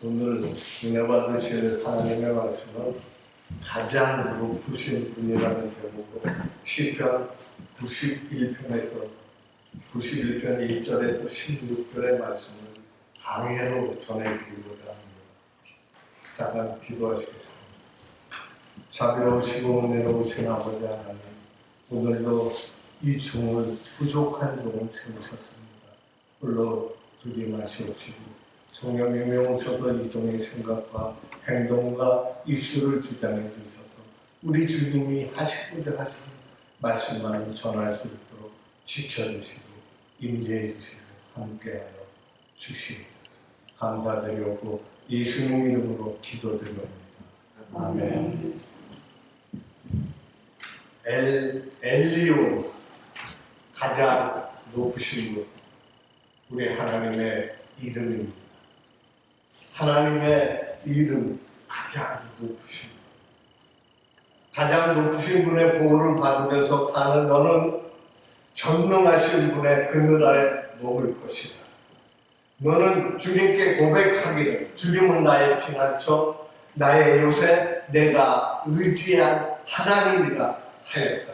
오늘 은혜 받으실 하나님의 말씀은 가장 높으신 분이라는 제목으로 시편 91편에서 91편 1절에서 16절의 말씀을 강해로 전해드리고자 합니다. 잠깐 기도하시겠습니다. 자비로우시고 은혜로우신 아버지 하나님, 오늘도 이 종을 부족한 종을 채우셨습니다. 홀로 두지 마시옵시고 성령의 명오셔서 이 종의 생각과 행동과 이슈를 주장해 주셔서 우리 주님이 하시고자 하시는 말씀만을 전할 수 있도록 지켜주시고 임재해 주시고 함께하여 주시옵소서. 감사드리고 예수님 이름으로 기도드립니다. 아멘. 엘리온, 가장 높으신 분, 우리 하나님의 이름입니다. 하나님의 이름, 가장 높으신 분, 가장 높으신 분의 보호를 받으면서 사는 너는 전능하신 분의 그늘 아래 머물 것이다. 너는 주님께 고백하기를, 주님은 나의 피난처, 나의 요새, 내가 의지한 하나님이라 하였다.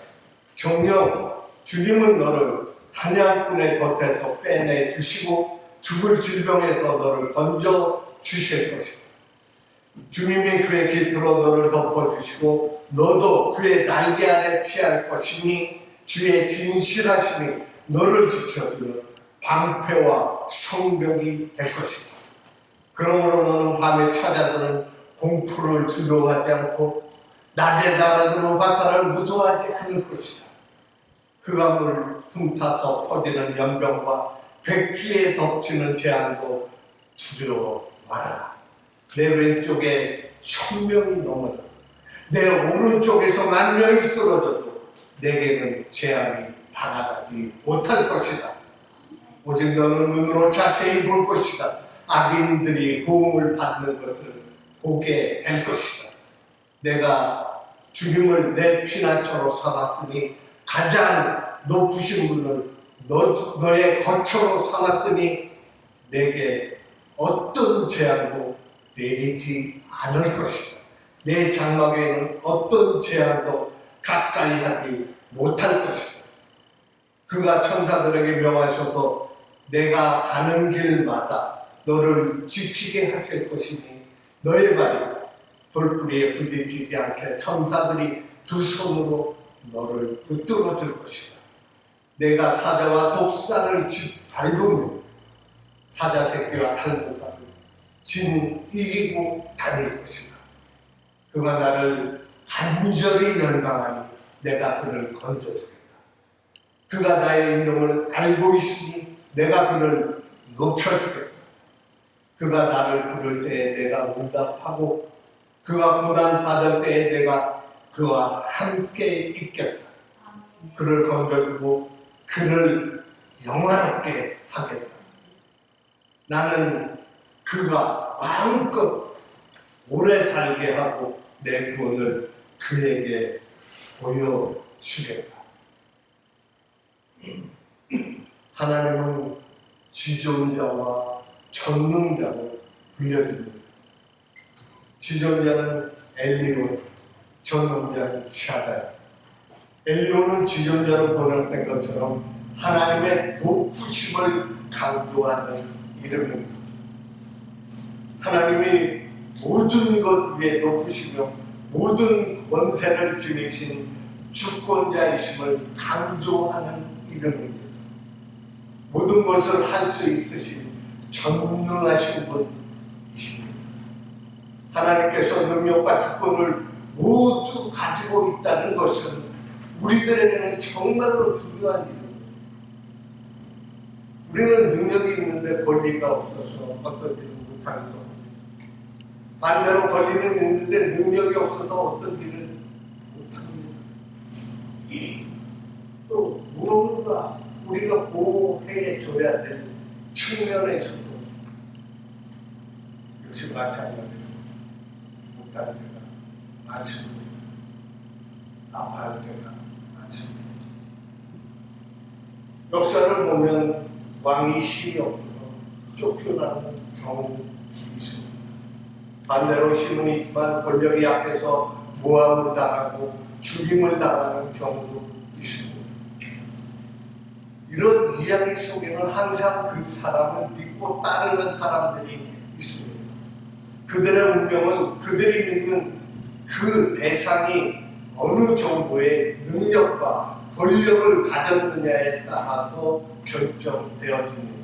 정녕 주님은 너를 사냥꾼의 덫에서 빼내 주시고 죽을 질병에서 너를 건져 주실 것이다. 주님이 그의 깃으로 너를 덮어주시고 너도 그의 날개 아래 피할 것이니 주의 진실하심이 너를 지켜주는 방패와 성벽이 될 것이다. 그러므로 너는 밤에 찾아드는 공포를 두려워하지 않고 낮에 날아드는 화살을 무서워하지 않을 것이다. 흑암을 틈타서 퍼지는 연병과 백주에 덮치는 재앙도 두려워 마라. 내 왼쪽에 1000명이 넘어져도 내 오른쪽에서 10,000명이 쓰러져도 내게는 재앙이 다가가지 못할 것이다. 오직 너는 눈으로 자세히 볼 것이다. 악인들이 도움을 받는 것을 보게 될 것이다. 내가 주님을 내 피난처로 삼았으니 가장 높으신 분을 너의 거처로 삼았으니 내게 어떤 재앙도 내리지 않을 것이다. 내 장막에는 어떤 재앙도 가까이 하지 못할 것이다. 그가 천사들에게 명하셔서 내가 가는 길마다 너를 지키게 하실 것이니 너의 발이 돌뿌리에 부딪히지 않게 천사들이 두 손으로 너를 붙들어 줄 것이다. 내가 사자와 독사를 밟으며 사자 새끼와 살모사를 이기고 다닐 것이다. 그가 나를 간절히 열망하니 내가 그를 건져주겠다. 그가 나의 이름을 알고 있으니 내가 그를 높여주겠다. 그가 나를 부를 때에 내가 응답하고 그가 고난받을 때에 내가 그와 함께 있겠다. 그를 건져주고 그를 영화롭게 하겠다. 나는 그가 마음껏 오래 살게 하고 내 구원을 그에게 보여주겠다. 하나님은 지존자와 전능자로 불려집니다. 지존자는 엘리온, 전능자는 샤다이. 엘리온은 지존자로 번역된 것처럼 하나님의 높으심을 강조하는 이름입니다. 하나님이 모든 것 위에 높으시며 모든 권세를 지니신 주권자이심을 강조하는 이름입니다. 모든 것을 할 수 있으신 전능하신 분이십니다. 하나님께서 능력과 주권을 모두 가지고 있다는 것은 우리들에게는 정말로 중요한 일입니다. 우리는 능력이 있는데 권리가 없어서 어떤 일을 못하는 겁니다. 반대로 권리는 있는데 능력이 없어서 어떤 일을 못합니다. 또 무언가 우리가 보호해 줘야 될 측면에서도 역시 마찬가지로 못하는 데가 많습니다. 아파할 때가 많습니다. 역사를 보면 왕이 힘이 없어서 쫓겨나는 경우 있습니다. 반대로 힘은 있지만 권력이 약해서 모함을 당하고 죽임을 당하는 경우도 있습니다. 이런 이야기 속에는 항상 그 사람을 믿고 따르는 사람들이 있습니다. 그들의 운명은 그들이 믿는 그 대상이 어느 정도의 능력과 권력을 가졌느냐에 따라서 결정되어집니다.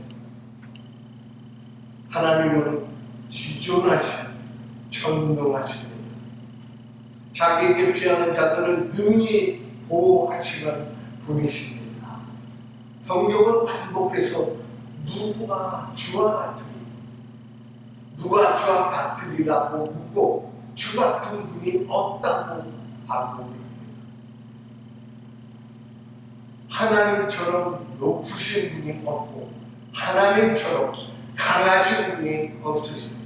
하나님은 지존하시고 전능하십니다. 자기에게 피하는 자들을 능히 보호하시는 분이십니다. 성경은 반복해서 누가 주와 같으리라고 묻고 주 같은 분이 없다고 반복합니다. 하나님처럼 높으신 분이 없고 하나님처럼 강하신 분이 없으십니다.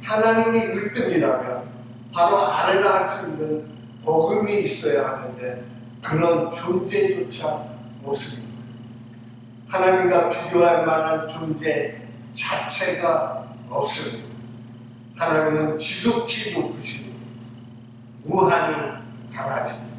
하나님이 으뜸이라면 바로 아래라 할 수 있는 버금이 있어야 하는데 그런 존재조차 없습니다. 하나님과 비교할 만한 존재 자체가 없습니다. 하나님은 지극히 높으시고 무한히 강하십니다.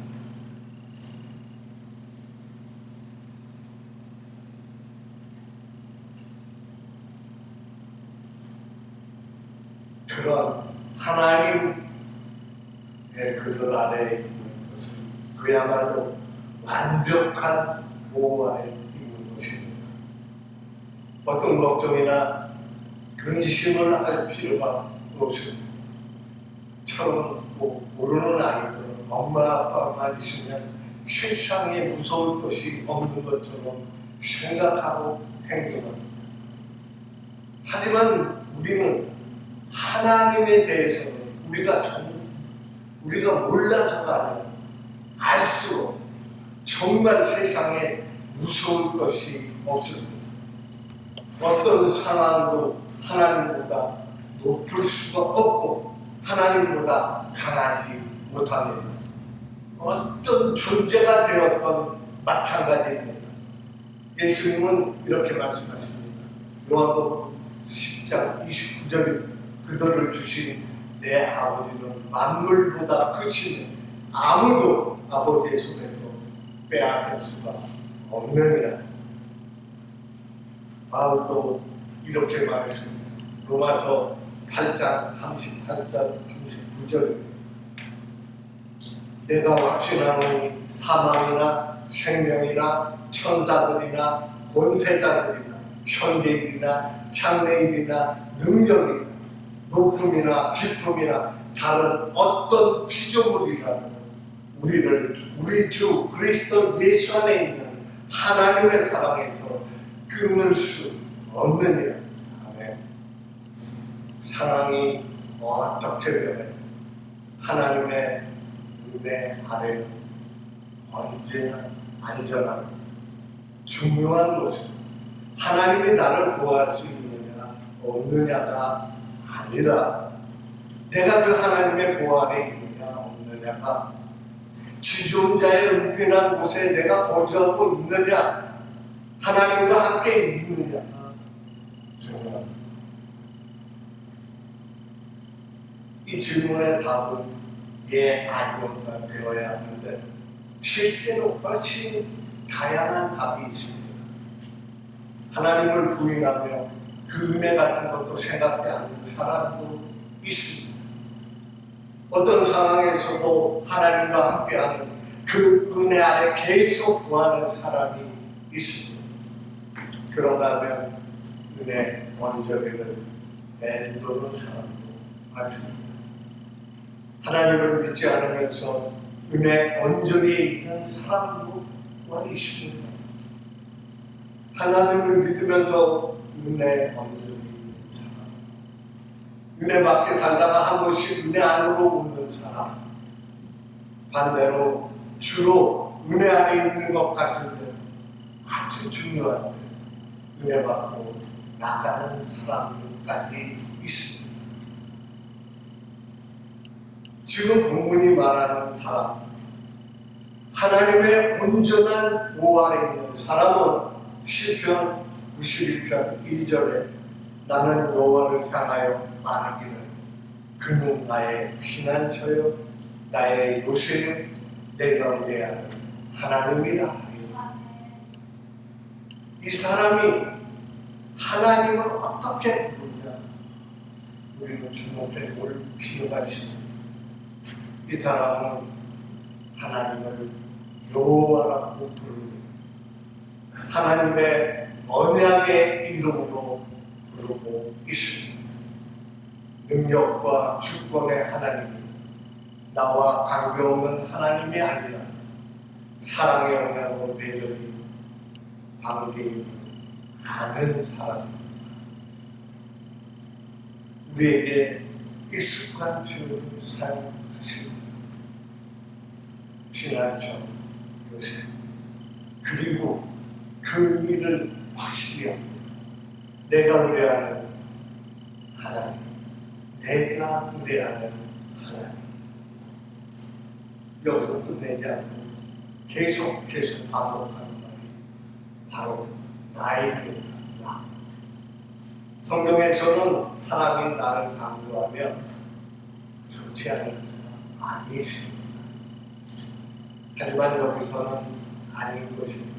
그런 하나님의 그들 아래에 있는 것은 그야말로 완벽한 보호 아래에 있는 것입니다. 어떤 걱정이나 근심을 할 필요가 없습니다. 철없고 모르는 아이들은 엄마 아빠만 있으면 세상에 무서울 것이 없는 것처럼 생각하고 행동합니다. 하지만 우리는 하나님에 대해서는 우리가 몰라서가 아니라 알수록 정말 세상에 무서울 것이 없습니다. 어떤 상황도 하나님보다 높을 수가 없고 하나님보다 강하지 못합니다. 어떤 존재가 되었건 마찬가지입니다. 예수님은 이렇게 말씀하십니다. 요한복음 10장 29절입니다. 그들을 주신 내 아버지는 만물보다 크시니 아무도 아버지의 손에서 빼앗을 수가 없느니라. 바울도 이렇게 말했습니다. 로마서 8장 38절 39절입니다. 내가 확신하노니 사망이나 생명이나 천사들이나 권세자들이나 현재일이나 장래일이나 능력이나 높음이나 깊음이나 다른 어떤 피조물이라도 우리 주 그리스도 예수 안에 있는 하나님의 사랑에서 끊을 수 없느니라. 아멘. 상황이 어떻게 변해 하나님의 은혜 아래는 언제나 안전합니다. 중요한 것은 하나님이 나를 보호할 수 있느냐 없느냐가 아니라 내가 그 하나님의 보호 아래 있느냐 없느냐가 지존자의 은밀한 곳에 내가 거주하고 있느냐 하나님과 함께 있느냐가 중요합니다. 이 질문의 답은 예, 아니요가 되어야 하는데 실제로 훨씬 다양한 답이 있습니다. 하나님을 부인하며 그 은혜 같은 것도 생각지 않는 사람도 있습니다. 어떤 상황에서도 하나님과 함께하는 그 은혜 아래 계속 구하는 사람이 있습니다. 그런가 하면 은혜 언저리를 맴도는 사람도 많습니다. 하나님을 믿지 않으면서 은혜 언저리에 있는 사람도 많이 있습니다. 하나님을 믿으면서 은혜 언저리에 있는 사람, 은혜 밖에 살다가 한 번씩 은혜 안으로 오는 사람, 반대로 주로 은혜 안에 있는 것 같은데 아주 중요한데 은혜 받고 나가는 사람들까지 있습니다. 지금 본문이 말하는 사람, 하나님의 온전한 보호 아래 있는 사람은 시편 91편 2절에 나는 여호와를 향하여 말하기를 그는 나의 피난처요 나의 요새요 내가 의뢰하는 하나님이라 하리라. 이 사람이 하나님을 어떻게 부르냐? 우리는 주목해 볼 필요가 있습니다. 이 사람은 하나님을 여호와라고 부릅니다. 하나님의 언약의 이름으로 부르고 있습니다. 능력과 주권의 하나님이 나와 관계없는 하나님이 아니라 사랑의 언약으로 맺어진 관계임을 아는 사람입니다. 우리에게 익숙한 표현을 사용하십니다. 피난처 요새 그리고 그 의미를 확실히 합니다. 내가 의뢰하는 하나님, 내가 의뢰하는 하나님. 여기서 끝내지 않고 계속해서 반복하는 말이 바로 나입니다. 나. 성경에서는 사람이 나를 강조하면 좋지 않은 때가 많이 있습니다. 하지만 여기서는 아닌 것입니다.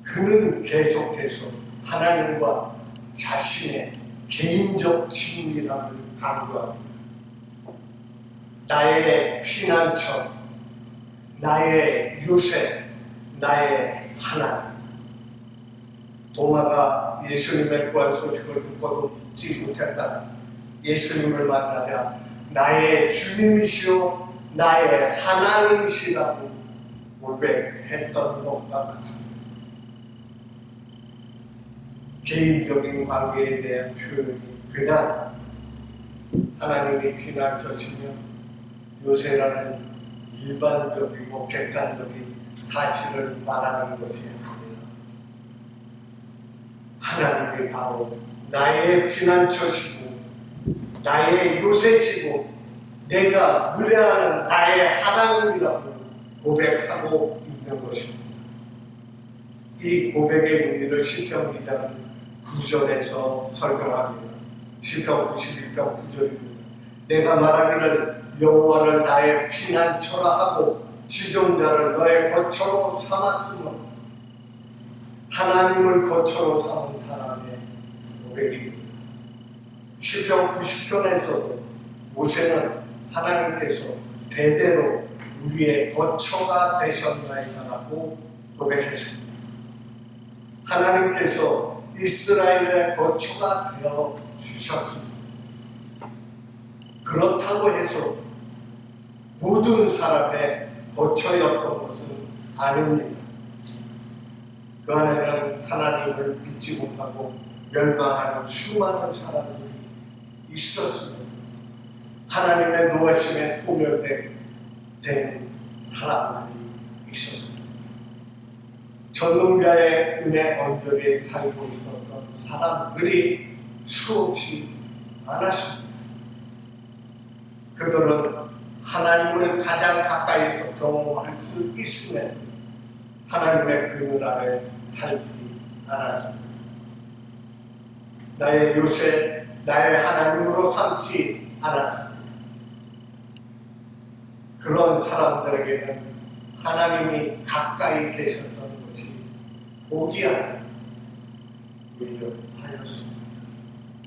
그는 계속해서 하나님과 자신의 개인적 친밀함을 강조합니다. 나의 피난처, 나의 요새, 나의 하나님. 도마가 예수님의 부활 소식을 듣고도 믿지 못했다. 예수님을 만나자 나의 주님이시오 나의 하나님이시라고 고백했던 것과 같습니다. 개인적인 관계에 대한 표현이 그냥 하나님이 피난처시며 요새라는 일반적이고 객관적인 사실을 말하는 것이 아니라 하나님이 바로 나의 피난처시고 나의 요새시고 내가 의뢰하는 나의 하나님이라고 고백하고 있는 것입니다. 이 고백의 의미를 시편 기자는 9절에서 설명합니다. 시편 91편 9절입니다. 내가 말하기를 여호와를 나의 피난처라 하고 지존자를 너의 거처로 삼았으면 하나님을 거처로 삼은 사람의 고백입니다. 시편 90편에서도 모세는 하나님께서 대대로 우리의 거처가 되셨나이다라고 고백했습니다. 하나님께서 이스라엘의 거처가 되어 주셨습니다. 그렇다고 해서 모든 사람의 거처였던 것은 아닙니다. 그 안에는 하나님을 믿지 못하고 멸망하는 수많은 사람들이 있었습니다. 하나님의 노하심에 소멸된 사람들이 있었습니다. 전능자의 은혜 언저리에 살고 있었던 사람들이 수없이 많았습니다. 그들은 하나님을 가장 가까이서 경험할 수 있음에 하나님의 그늘 아래 살지 않았습니다. 나의 요새, 나의 하나님으로 삼지 않았습니다. 그런 사람들에게는 하나님이 가까이 계셨던 것이 복이 아니라 오히려 하였습니다.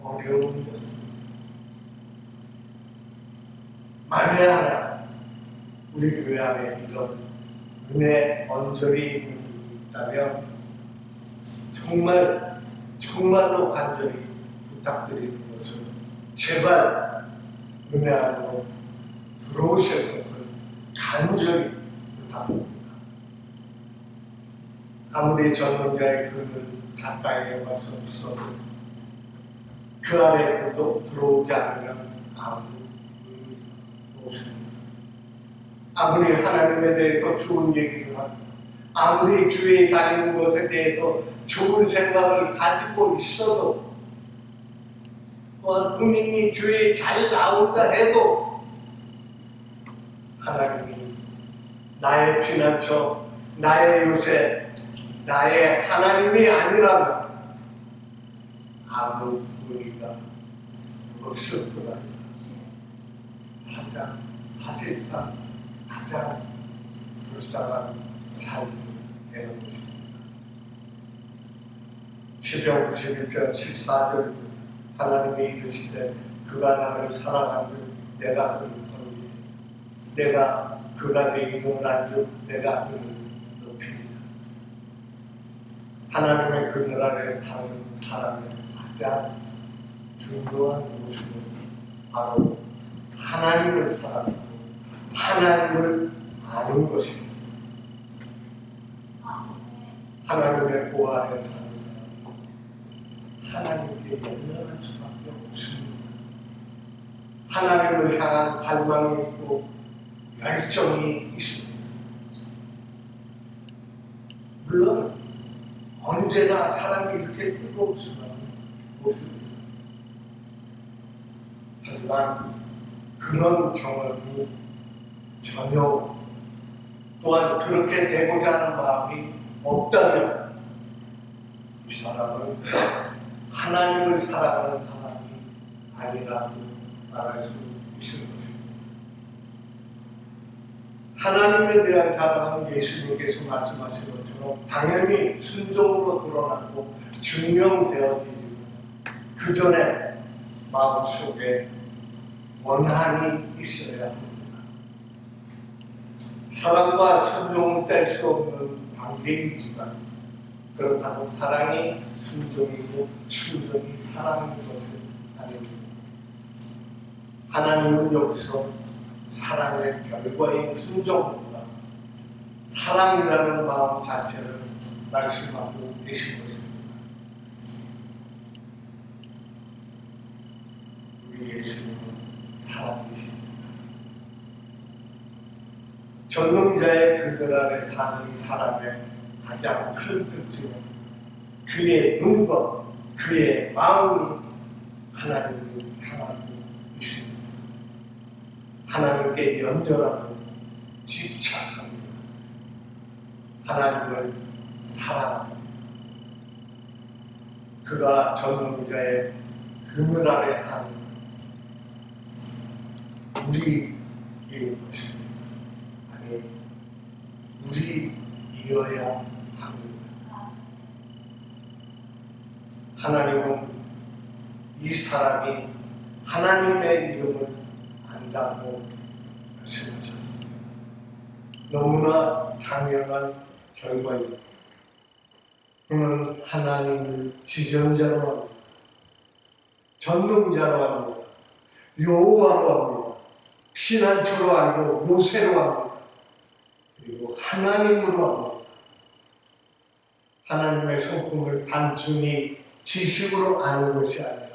어려움이었습니다. 만에 하나 우리 교회 안에 이런 은혜 언저리 있다면 정말로 간절히 부탁드리는 것은 제발 은혜 안으로 들어오실 것을 간절히 부탁합니다. 아무리 전능자의 그늘 가까이에 와서 있어도 그 안에 들어오지 않으면 아무 의미 없습니다. 아무리 하나님에 대해서 좋은 얘기를 하고 아무리 교회에 다니는 것에 대해서 좋은 생각을 가지고 있어도 본인이 교회에 잘 나온다 해도 하나님이 나의 피난처, 나의 요새, 나의 하나님이 아니라면 아무 의미가 없을 뿐 아니라 사실상 가장 불쌍한 삶이 되는 것입니다. 시편 91편 14절입니다. 하나님이 이르시되 그가 나를 사랑한 줄 내가 그를 거두리 내가 그가 내 이름을 안즉 내가 그를 높이리라. 하나님의 그늘 아래 사는 사람의 가장 중요한 모습은 바로 하나님을 사랑하고 하나님을 아는 것입니다. 하나님의 보호 아래 사는 사람은 하나님께 연연할 수밖에 없습니다. 하나님을 향한 갈망이 있고 열정이 있습니다. 물론 언제나 사람이 이렇게 뜨거울 수는 없습니다. 하지만 그런 경험이 전혀 또한 그렇게 되고자 하는 마음이 없다면 이 사람은 하나님을 사랑하는 사람이 아니라고 말할 수 있을 것입니다. 하나님에 대한 사랑은 예수님께서 말씀하신 것처럼 당연히 순종으로 드러나고 증명되어지지만 그 전에 마음속에 원한이 있어야 합니다. 사랑과 순종은 뗄 수 없는 관계이지만 그렇다고 사랑이 순종이고 순종이 사랑인 것은 아닙니다. 하나님은 여기서 사랑의 결과인 순종보다 사랑이라는 마음 자체를 말씀하고 계신 것입니다. 우리 예수님은 사랑이십니다. 전능자의 그늘 아래 사는 이 사람의 가장 큰 특징은 그의 눈과 그의 마음이 하나님을 향하고 있습니다. 하나님께 연연하고 집착합니다. 하나님을 사랑합니다. 그가 전능자의 그늘 아래 사는 우리인 것입니다. 아니, 우리이어야 합니다. 하나님은 이 사람이 하나님의 이름을 안다고 말씀하셨습니다. 너무나 당연한 결과입니다. 그는 하나님을 지존자로 합니다. 전능자로 합니다. 여호와로 합니다. 피난처로 알고 요새로 합니다. 그리고 하나님으로 합니다. 하나님의 성품을 단순히 지식으로 아는 것이 아니라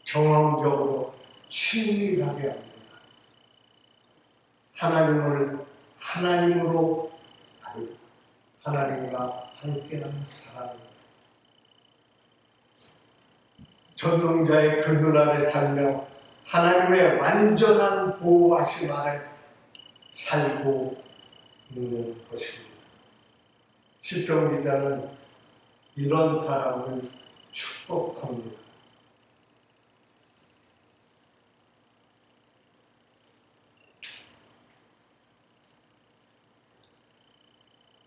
경험적으로 친밀하게 합니다. 하나님을 하나님으로 알고 하나님과 함께하는 사람입니다. 전능자의 그늘 아래 살며 하나님의 완전한 보호하심 아래 살고 있는 것입니다. 시편 기자는 이런 사람을 축복합니다.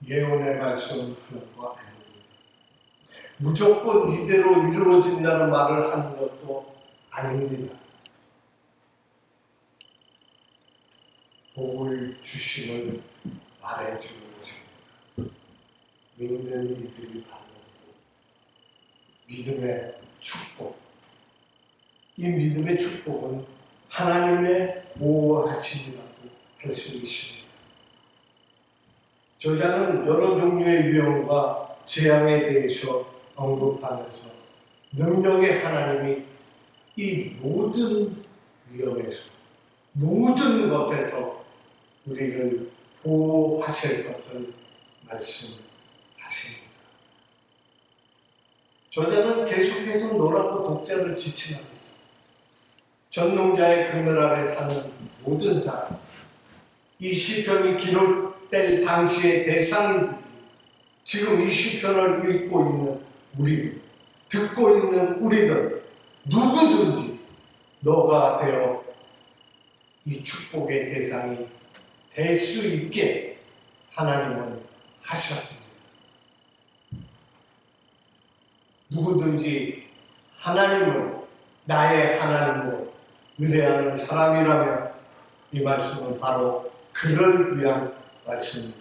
예언의 말씀 하는 거 아닙니다. 무조건 이대로 이루어진다는 말을 하는 것도 아닙니다. 복을 주심을 말해주는 것입니다. 믿는 이들이 받는 믿음의 축복. 이 믿음의 축복은 하나님의 보호하심이라고 할 수 있습니다. 저자는 여러 종류의 위험과 재앙에 대해서 언급하면서 능력의 하나님이 이 모든 위험에서 모든 것에서 우리를 보호하실 것을 말씀하십니다. 저자는 계속해서 노랗고 독자를 지칭합니다. 전능자의 그늘 아래 사는 모든 사람, 이 시편이 기록될 당시의 대상이든지 지금 이 시편을 읽고 있는 우리들, 듣고 있는 우리들 누구든지 너가 되어 이 축복의 대상이 될 수 있게 하나님은 하셨습니다. 누구든지 하나님을 나의 하나님으로 의뢰하는 사람이라면 이 말씀은 바로 그를 위한 말씀입니다.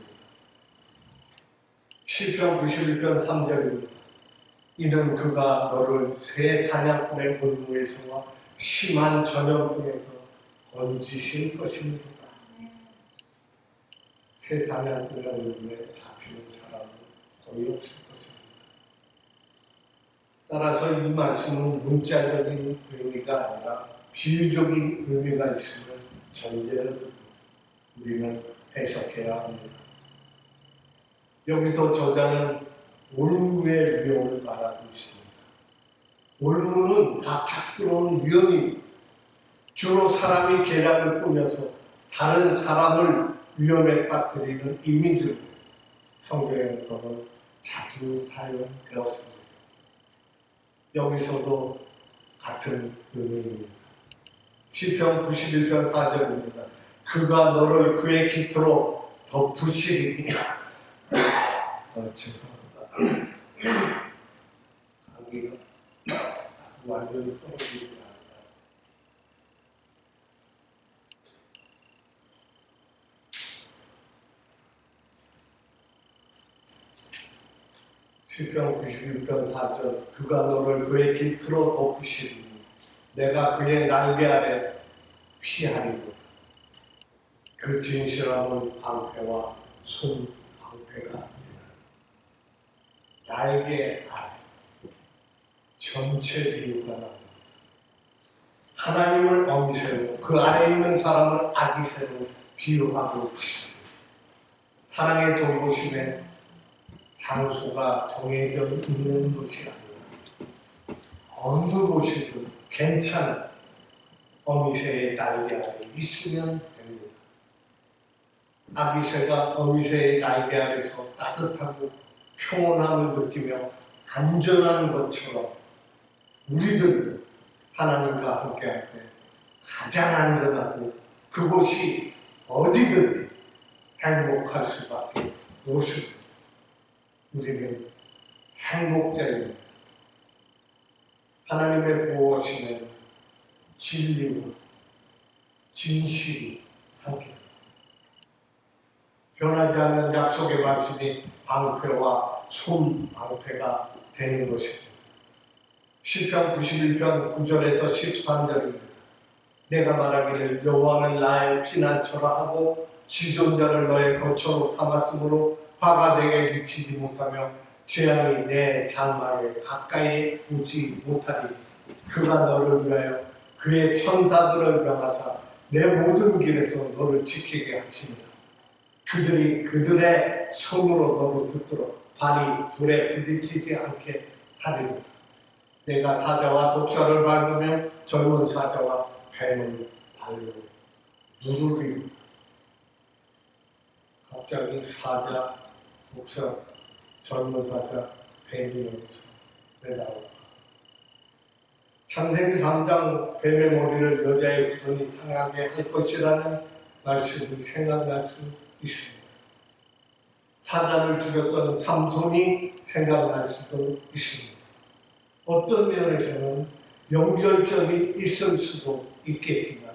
시편 91편 3절입니다. 이는 그가 너를 새 단양꾼의 골무에서와 심한 전염병에서 건지실 것입니다. 새 단양꾼의 골무에 잡히는 사람은 거의 없을 것입니다. 따라서 이 말씀은 문자적인 의미가 아니라 비유적인 의미가 있음을 전제로 두고 우리는 해석해야 합니다. 여기서 저자는 올무의 위험을 말하고 있습니다. 올무는 갑작스러운 위험이 주로 사람이 계략을 꾸며서 다른 사람을 위험에 빠뜨리는 이미지를 성경에서는 자주 사용되었습니다. 여기서도 같은 의미입니다. 시편 91편 4절입니다. 그가 너를 그의 깃으로 덮으시리니 죄송합니다. 감기가 완전히 떨어지지 않는다. 시편 91편 4절 그가 너를 그의 깃으로 덮으시리니 내가 그의 날개 아래 피하리고 그 진실함은 방패와 손 방패가 되나 날개 아래 전체 비유가 나옵니다. 하나님을 어미새로 그 아래 있는 사람을 아기새로 비유하고 있습니다. 사랑의 돌보심에 장소가 정해져 있는 것이 아니라 어느 곳이든 괜찮은 어미새의 날개 아래 있으면 됩니다. 아기새가 어미새의 날개 아래서 따뜻하고 평온함을 느끼며 안전한 것처럼 우리들 하나님과 함께할 때 가장 안전하고 그곳이 어디든지 행복할 수밖에 없습니다. 우리는 행복자입니다. 하나님의 보호하심에는 진리와 진실이 함께합니다. 변하지 않는 약속의 말씀이 방패와 손 방패가 되는 것입니다. 시편 91편 9절에서 13절입니다. 내가 말하기를 여호와는 나의 피난처라 하고 지존자를 너의 거처로 삼았으므로 화가 내게 미치지 못하며 재앙이 내 장막에 가까이 오지 못하리. 그가 너를 위하여 그의 천사들을 명하사 내 모든 길에서 너를 지키게 하시니라. 그들이 그들의 손으로 너를 붙들어 발이 돌에 부딪히지 않게 하리라. 내가 사자와 독사를 밟으면 젊은 사자와 뱀을 발로 누르리라. 갑자기 사자, 독사, 젊은 사자, 뱀이 여기서 왜 나올까? 창세기 3장 뱀의 머리를 여자의 후손이 상하게 할 것이라는 말씀이 생각날 수 있습니다. 사자를 죽였던 삼손이 생각날 수도 있습니다. 어떤 면에서는 연결점이 있을 수도 있겠지만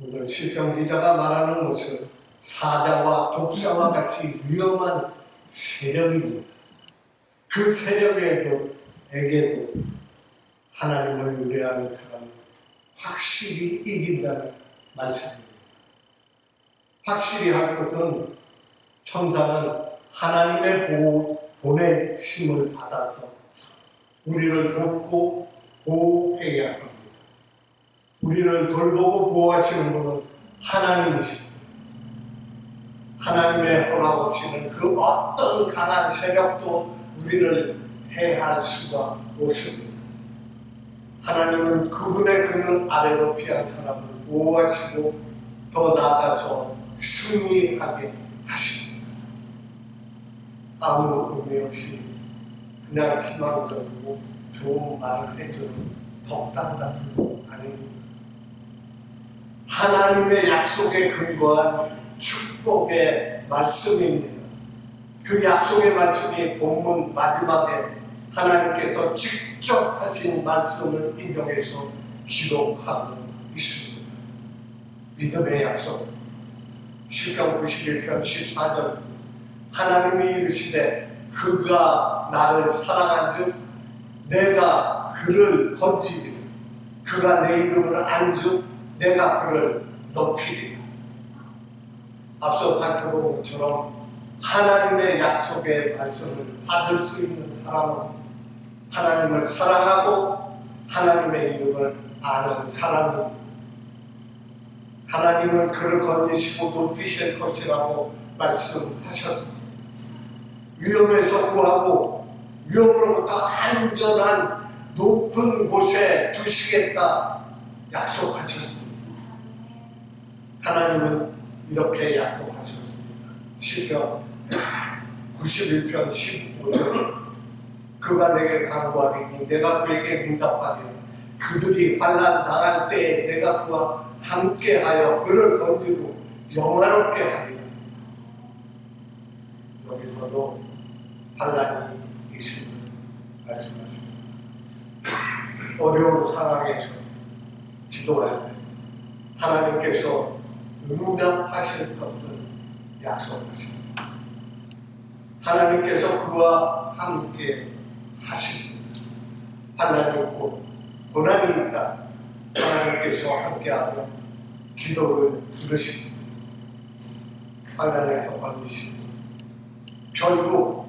오늘 시편 기자가 말하는 것은 사자와 독사와 같이 위험한 세력입니다. 그 세력에게도 하나님을 의뢰하는 사람은 확실히 이긴다는 말씀입니다. 확실히 할 것은 천사는 하나님의 보내심을 받아서 우리를 돕고 보호해야 합니다. 우리를 돌보고 보호하시는 분은 하나님이십니다. 하나님의 허락 없이는 그 어떤 강한 세력도 우리를 해할 수가 없습니다. 하나님은 그분의 그늘 아래로 피한 사람을 보호하시고 더 나아가서 승리하게 하십니다. 아무 의미 없이 그냥 희망적이고 좋은 말을 해주는 덕담 같은 거 아닙니다. 하나님의 약속에 근거한 축복의 말씀입니다. 그 약속의 말씀이 본문 마지막에 하나님께서 직접 하신 말씀을 인용해서 기록하고 있습니다. 믿음의 약속. 시편 91편 14절 하나님이 이르시되 그가 나를 사랑한즉 내가 그를 건지리라. 그가 내 이름을 안즉 내가 그를 높이리라. 앞서 살펴본 것처럼 하나님의 약속의 말씀을 받을 수 있는 사람은 하나님을 사랑하고 하나님의 이름을 아는 사람입니다. 하나님은 그를 건지시고 높이실 것이라고 말씀하셨습니다. 위험에서 구하고 위험으로부터 안전한 높은 곳에 두시겠다 약속하셨습니다. 하나님은 이렇게 약속하셨습니다. 시편 91편 15절 그가 내게 간구하리니 내가 그에게 응답하리라. 그들이 환난 당할 때에 내가 그와 함께하여 그를 건지고 영화롭게 하리라. 여기서도 환난이 있음을 말씀하십니다. 어려운 상황에서 기도할 때 하나님께서 응답하실 것을 약속하십니다. 하나님께서 그와 함께 하십니다. 환난이 있고 고난이 있다. 하나님께서 함께하며 기도를 들으십니다. 환난에서 건지시고 결국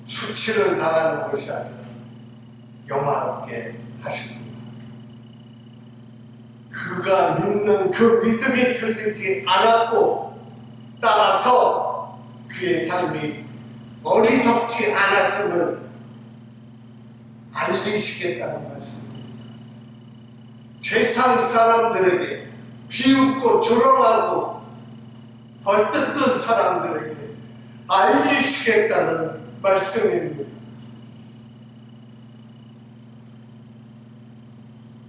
수치를 당하는 것이 아니라 영화롭게 하십니다. 그가 믿는 그 믿음이 틀리지 않았고 따라서 그의 삶이 어리석지 않았음을 알리시겠다는 말씀입니다. 세상 사람들에게 비웃고 조롱하고 벌뜯던 사람들에게 알리시겠다는 말씀입니다.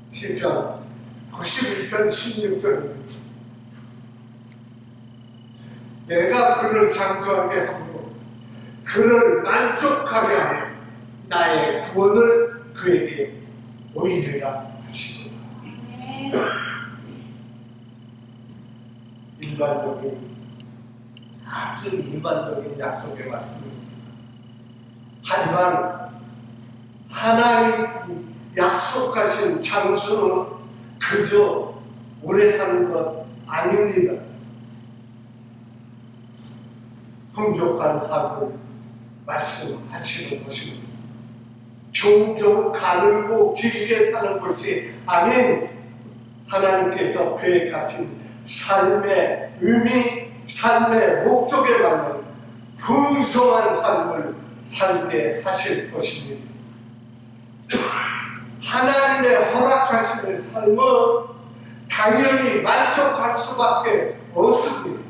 시편 91편 16절입니다. 내가 그를 장수하게 하므로 그를 만족하게 하며 나의 구원을 그에게 보이리라 하시도다. 아주 일반적인 약속의 말씀입니다. 하지만 하나님 약속하신 장수는 그저 오래 사는 것 아닙니다. 풍족한 삶을 말씀하시는 것입니다. 겨우겨우 가늘고 길게 사는 것이 아닌 하나님께서 계획하신 삶의 의미, 삶의 목적에 맞는 풍성한 삶을 살게 하실 것입니다. 하나님의 허락하시는 삶은 당연히 만족할 수밖에 없습니다.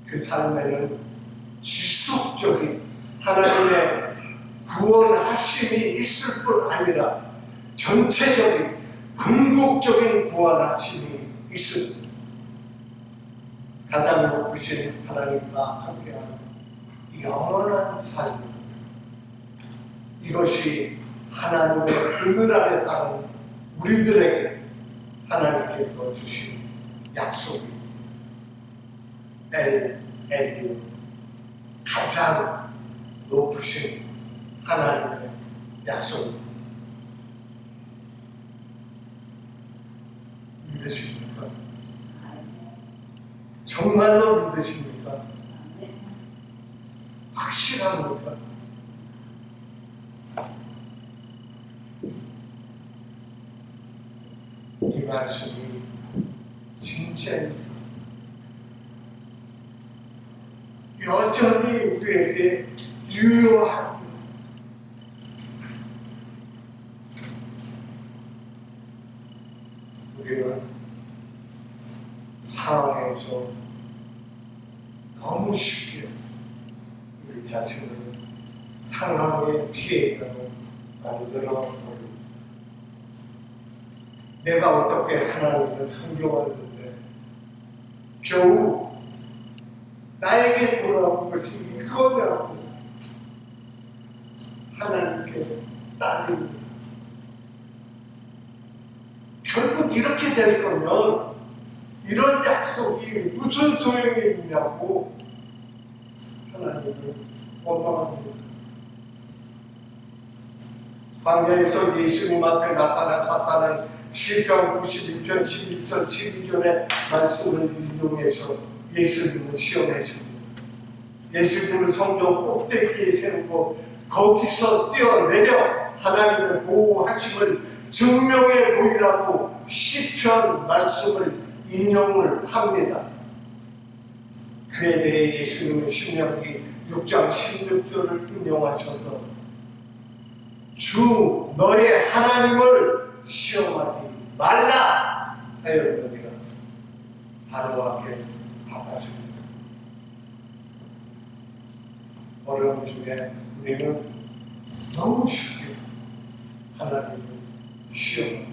그 삶에는 지속적인 하나님의 구원하심이 있을 뿐 아니라 전체적인 궁극적인 구원하심이 있습니다. 가장 높으신 하나님과 함께하는 영원한 삶, 이것이 하나님의 은혜 안에 사는 우리들에게 하나님께서 주신 약속입니다. 엘리오, 가장 높으신 하나님의 약속입니다. 믿으십니까? 정말로 믿으십니까? 확실합니까? 이 말씀이 진짜입니다. 여전히 우리에게 유효합니다. 우리는 상황에서 너무 쉽게 우리 자신을 상황의 피해자로 만들어 버립니다. 내가 어떻게 하나님을 섬겨왔는데 겨우 나에게 돌아온 것이 이거냐고 하나님께 따집니다. 결국 이렇게 될 거면 이런 약속이 무슨 소용이 있냐고 하나님을 원망합니다. 광야에서 예수님 앞에 나타난 사탄은 시편 91편 11절 12절의 말씀을 인용해서 예수님을 시험했습니다. 예수님을 성전 꼭대기에 세우고 거기서 뛰어내려 하나님의 보호하심을 증명해 보이라고 시편 말씀을 인용을 합니다. 그에 대해 예수님은 신명기 6장 16절을 인용하셔서 주 너의 하나님을 시험하지 말라 하였느니라 단호하게 답하십니다. 어려움 중에 우리는 너무 쉽게 하나님을 시험합니다.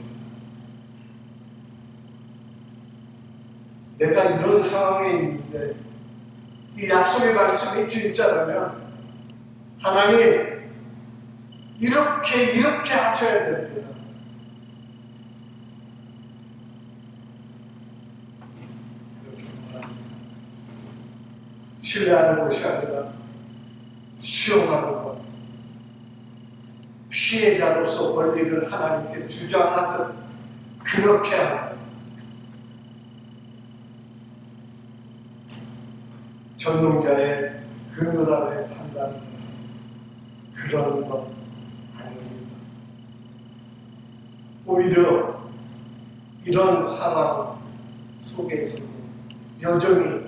내가 이런 상황에 있는데 이 약속의 말씀이 진짜라면 하나님 이렇게 하셔야 됩니다. 이렇게 말합니다. 신뢰하는 것이 아니라 시험하는 것. 피해자로서 권리를 하나님께 주장하듯 그렇게 합니다. 전능자의 그늘 아래 산다는 것은 그런 것 아닙니다. 오히려 이런 상황 속에서도 여전히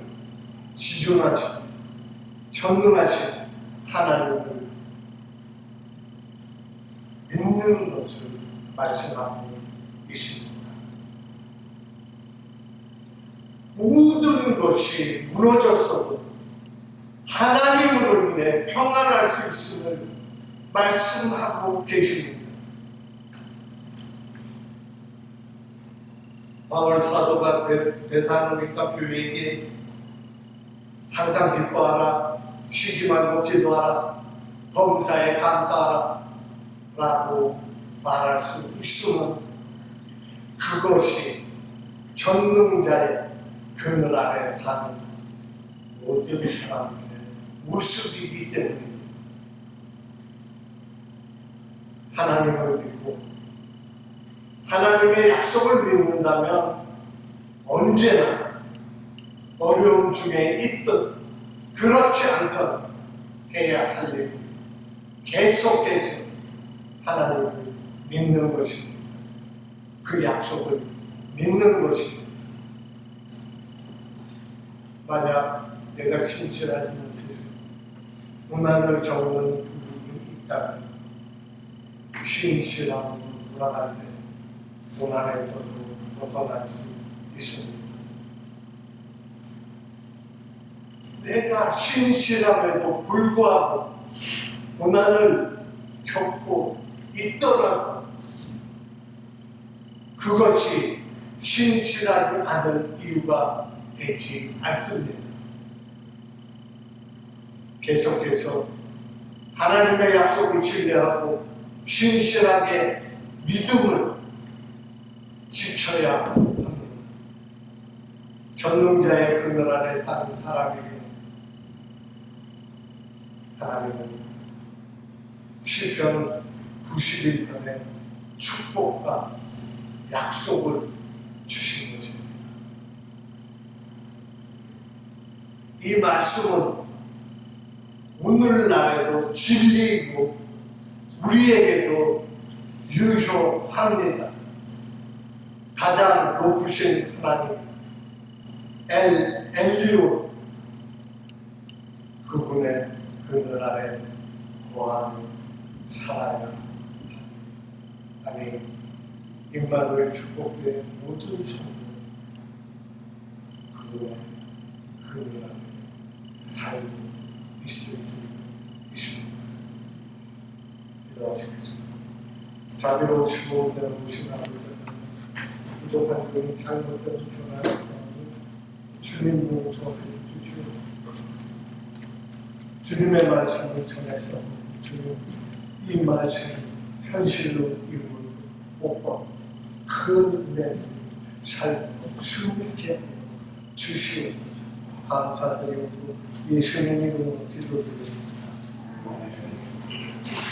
지존하시고 전능하신 하나님을 믿는 것을 말씀하고 있습니다. 모든 것이 무너졌어도 하나님으로 인해 평안할 수 있음을 말씀하고 계십니다. 바울 사도가 데살로니가 교회에게 항상 기뻐하라, 쉬지 말고 기도하라, 범사에 감사하라 라고 말할 수 있으면 그것이 전능자의 그늘 아래 사는 모든 사람들의 모습이기 때문입니다. 하나님을 믿고 하나님의 약속을 믿는다면 언제나 어려움 중에 있든 그렇지 않든 해야 할 일이 계속해서 하나님을 믿는 것입니다. 그 약속을 믿는 것입니다. 만약 내가 신실하지 못해서 고난을 겪는 부분이 있다면 신실함으로 돌아갈 때 고난에서도 벗어날 수 있습니다. 내가 신실함에도 불구하고 고난을 겪고 있더라도 그것이 신실하지 않은 이유가 되지 않습니다. 계속해서 하나님의 약속을 신뢰하고 신실하게 믿음을 지켜야 합니다. 전능자의 그늘 아래 사는 사람에게 하나님은 시편 91편의 축복과 약속을 주신 것입니다. 이 말씀은 오늘날에도 진리이고 우리에게도 유효합니다. 가장 높으신 하나님 엘리오 그분의 그늘 아래 거하며 살아야 합니다. 아니 임마누엘 축복교회 모든 성도 그분의 그늘 아래 살고 있을 줄 있습니다. 기도하시겠습니다. 자비로우시고 은혜로우신 아버지 부족한 주님 잘못된 전하였사오니 주님 용서해 주시옵소서. 주님의 말씀을 전해서 주님 이 말씀을 현실로 이루고 오빠 큰 은혜 잘 숨있게 하여 주시옵소서. 감사드리고 예수님 이름으로 기도드립니다.